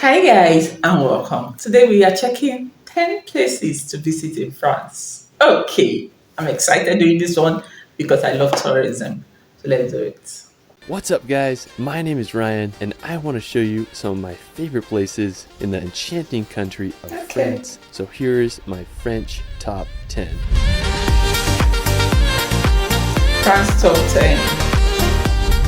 Hi guys and welcome. Today we are checking 10 places to visit in France. Okay, I'm excited doing this one because I love tourism. So let's do it. What's up guys, my name is Ryan and I want to show you some of my favorite places in the enchanting country of Okay. France. So here's my French top 10. France top 10.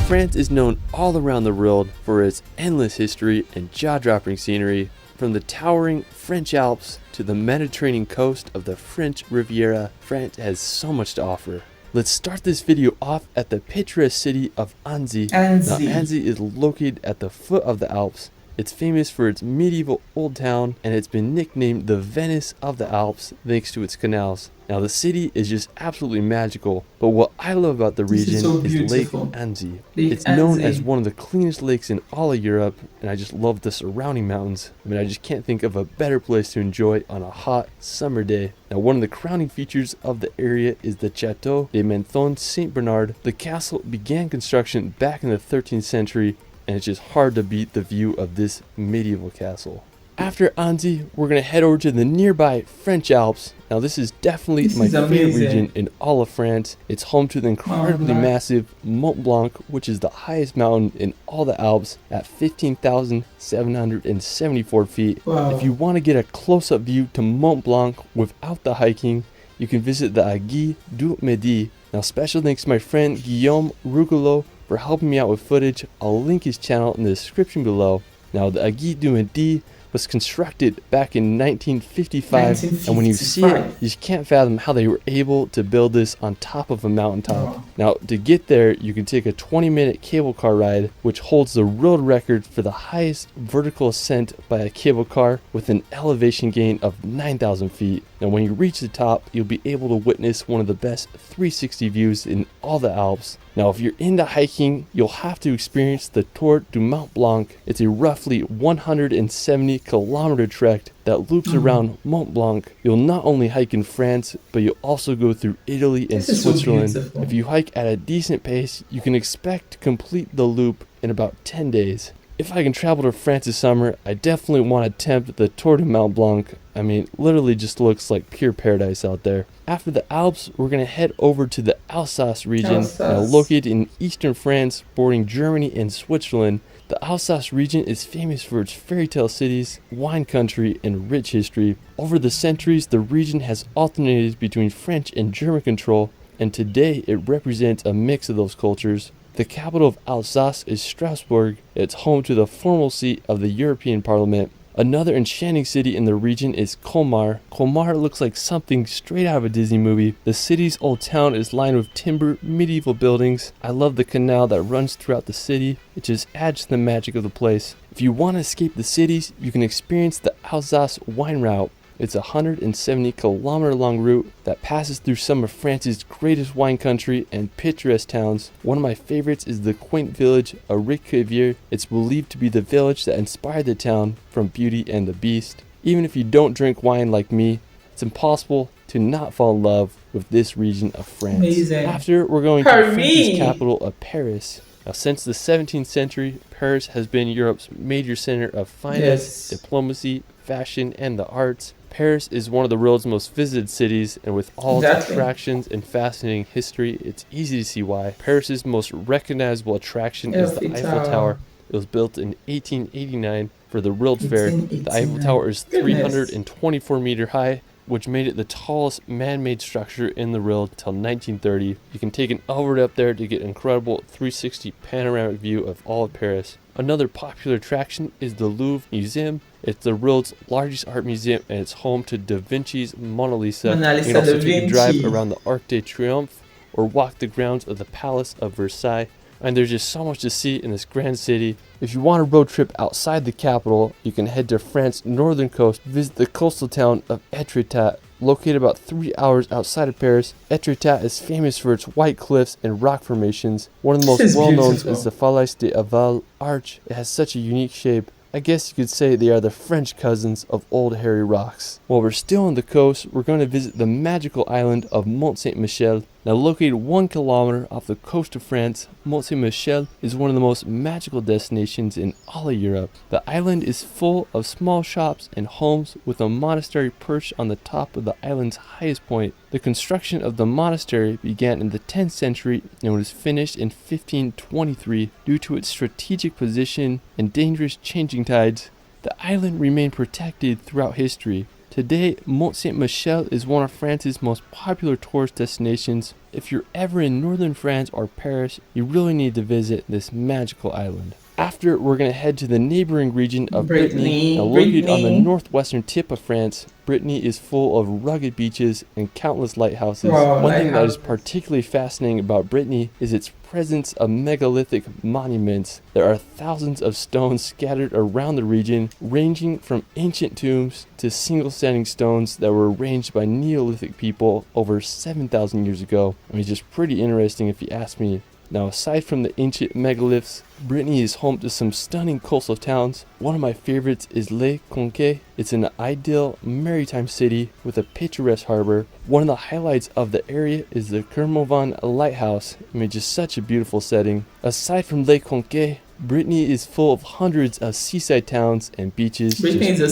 France is known all around the world for its endless history and jaw-dropping scenery. From the towering French Alps to the Mediterranean coast of the French Riviera, France has so much to offer. Let's start this video off at the picturesque city of Annecy. Now, Annecy is located at the foot of the Alps. It's famous for its medieval old town, and it's been nicknamed the Venice of the Alps thanks to its canals. Now, the city is just absolutely magical, but what I love about the region is Lake Annecy. It's known as one of the cleanest lakes in all of Europe, and I just love the surrounding mountains. I mean, I just can't think of a better place to enjoy on a hot summer day. Now, one of the crowning features of the area is the Château de Menthon Saint Bernard. The castle began construction back in the 13th century, and it's just hard to beat the view of this medieval castle. After Annecy, we're going to head over to the nearby French Alps. Now this is definitely my favorite region in all of France. It's home to the incredibly massive Mont Blanc, which is the highest mountain in all the Alps at 15,774 feet. Wow. If you want to get a close-up view to Mont Blanc without the hiking, you can visit the 𝐋𝐈𝐊𝐄. Now special thanks to my friend 𝐋𝐈𝐊𝐿 𝐒𝐂 for helping me out with footage. I'll link his channel in the description below. Now the 𝐋𝐈𝐊𝐄 was constructed back in 1955, and when you see it, you just can't fathom how they were able to build this on top of a mountaintop. Now to get there, you can take a 20-minute cable car ride, which holds the world record for the highest vertical ascent by a cable car with an elevation gain of 9,000 feet. Now when you reach the top, you'll be able to witness one of the best 360 views in all the Alps. Now if you're into hiking, you'll have to experience the Tour du Mont Blanc. It's a roughly 170-kilometer trek that loops around Mont Blanc. You'll not only hike in France, but you'll also go through Italy and Switzerland. If you hike at a decent pace, you can expect to complete the loop in about 10 days. If I can travel to France this summer, I definitely want to attempt the Tour de Mont Blanc. I mean, literally just looks like pure paradise out there. After the Alps, we're going to head over to the Alsace region, now located in eastern France, bordering Germany and Switzerland. The Alsace region is famous for its fairy tale cities, wine country, and rich history. Over the centuries, the region has alternated between French and German control, and today it represents a mix of those cultures. The capital of Alsace is Strasbourg. It's home to the formal seat of the European Parliament. Another enchanting city in the region is Colmar. Colmar looks like something straight out of a Disney movie. The city's old town is lined with timber, medieval buildings. I love the canal that runs throughout the city. It just adds to the magic of the place. If you want to escape the cities, you can experience the Alsace wine route. It's a 170-kilometer long route that passes through some of France's greatest wine country and picturesque towns. One of my favorites is the quaint village of 𝐋𝐈𝐊𝐄. It's believed to be the village that inspired the town from Beauty and the Beast. Even if you don't drink wine like me, it's impossible to not fall in love with this region of France. Amazing. After, we're going to France's capital of Paris. Now, since the 17th century, Paris has been Europe's major center of finance, diplomacy, fashion, and the arts. Paris is one of the world's most visited cities, and with all its attractions and fascinating history, it's easy to see why. Paris's most recognizable attraction is the Eiffel Tower. It was built in 1889 for the World Fair. The Eiffel Tower is 324 meter high, which made it the tallest man-made structure in the world until 1930. You can take an elevator up there to get an incredible 360 panoramic view of all of Paris. Another popular attraction is the Louvre Museum. It's the world's largest art museum, and it's home to Da Vinci's Mona Lisa. You can also take a drive around the Arc de Triomphe or walk the grounds of the Palace of Versailles. And there's just so much to see in this grand city. If you want a road trip outside the capital, you can head to France's northern coast, visit the coastal town of Etretat. Located about 3 hours outside of Paris, Etretat is famous for its white cliffs and rock formations. One of the most well-known is the Falaise de Aval Arch. It has such a unique shape. I guess you could say they are the French cousins of old hairy rocks. While we're still on the coast, we're going to visit the magical island of Mont Saint-Michel. Now, located 1 kilometer off the coast of France, 𝐋𝐈𝐊𝐄 is one of the most magical destinations in all of Europe. The island is full of small shops and homes with a monastery perched on the top of the island's highest point. The construction of the monastery began in the 10th century and was finished in 1523 due to its strategic position and dangerous changing tides. The island remained protected throughout history. Today, 𝐋𝐈𝐊𝐄 is one of France's most popular tourist destinations. If you're ever in northern France or Paris, you really need to visit this magical island. After, we're going to head to the neighboring region of Brittany. Now, located on the northwestern tip of France, Brittany is full of rugged beaches and countless lighthouses. One thing that is particularly fascinating about Brittany is its presence of megalithic monuments. There are thousands of stones scattered around the region, ranging from ancient tombs to single-standing stones that were arranged by Neolithic people over 7,000 years ago. I mean, just pretty interesting if you ask me. Now, aside from the ancient megaliths, Brittany is home to some stunning coastal towns. One of my favorites is 𝐋𝐈𝐊𝐄. It's an ideal maritime city with a picturesque harbor. One of the highlights of the area is the 𝐶𝐒 lighthouse. I mean, just such a beautiful setting. Aside from 𝐋𝐈𝐊𝐄, Brittany is full of hundreds of seaside towns and beaches just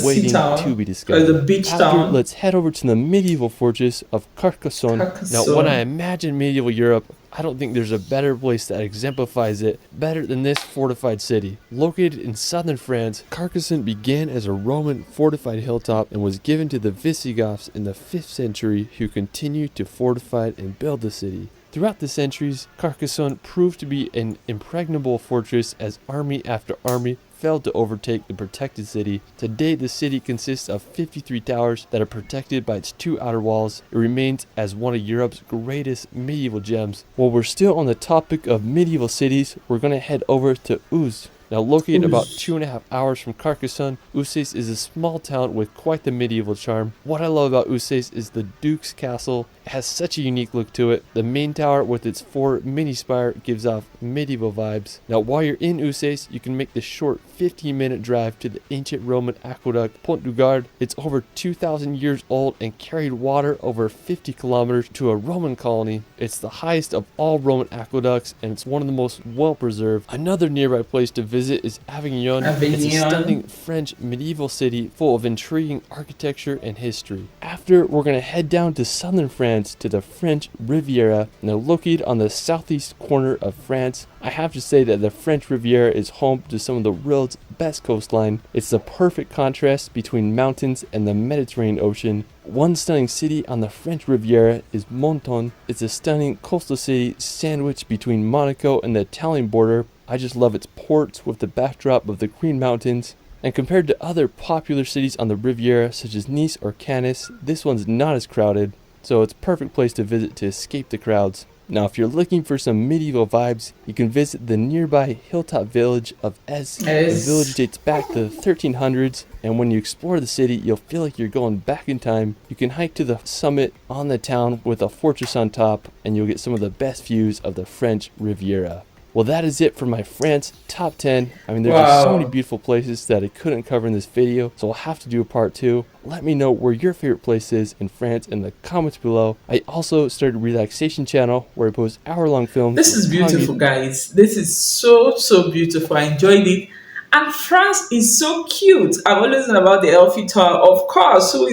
waiting to be discovered. The beach After, town. let's head over to the medieval fortress of Carcassonne. Now, when I imagine medieval Europe, I don't think there's a better place that exemplifies it better than this fortified city. Located in southern France, Carcassonne began as a Roman fortified hilltop and was given to the Visigoths in the 5th century, who continued to fortify and build the city. Throughout the centuries, Carcassonne proved to be an impregnable fortress as army after army failed to overtake the protected city. Today, the city consists of 53 towers that are protected by its 2 outer walls. It remains as one of Europe's greatest medieval gems. While we're still on the topic of medieval cities, we're going to head over to Uzes. Now, located about 2.5 hours from Carcassonne, Uzes is a small town with quite the medieval charm. What I love about Uzes is the Duke's Castle. It has such a unique look to it. The main tower with its 4 mini spire gives off medieval vibes. Now, while you're in Uzes, you can make the short 15-minute drive to the ancient Roman aqueduct Pont du Gard. It's over 2,000 years old and carried water over 50 kilometers to a Roman colony. It's the highest of all Roman aqueducts, and it's one of the most well-preserved. Another nearby place to visit is Avignon. It's a stunning French medieval city full of intriguing architecture and history. After, we're going to head down to southern France to the French Riviera. Now, located on the southeast corner of France, I have to say that the French Riviera is home to some of the world's best coastline. It's the perfect contrast between mountains and the Mediterranean Ocean. One stunning city on the French Riviera is Menton. It's a stunning coastal city sandwiched between Monaco and the Italian border. I just love its ports with the backdrop of the Green Mountains. And compared to other popular cities on the Riviera, such as Nice or Cannes, this one's not as crowded, so it's a perfect place to visit to escape the crowds. Now, if you're looking for some medieval vibes, you can visit the nearby hilltop village of Es. The village dates back to the 1300s, and when you explore the city, you'll feel like you're going back in time. You can hike to the summit on the town with a fortress on top, and you'll get some of the best views of the French Riviera. Well, that is it for my France top 10. I mean, there's just so many beautiful places that I couldn't cover in this video, so I'll have to do a part 2. Let me know where your favorite place is in France in the comments below. I also started a relaxation channel where I post hour-long films. This is beautiful, guys. This is so beautiful. I enjoyed it. And France is so cute. I've always known about the Eiffel Tower. Of course, who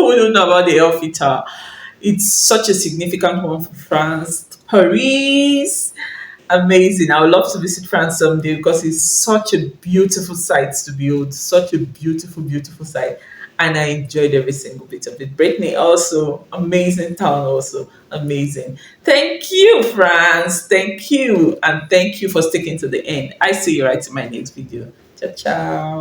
will know about the Eiffel Tower? It's such a significant one for France. Paris. Amazing. I would love to visit France someday because it's such a beautiful site to build. Such a beautiful site. And I enjoyed every single bit of it. Brittany also, amazing town also, amazing. Thank you, France. Thank you. And thank you for sticking to the end. I see you right in my next video. Ciao, ciao.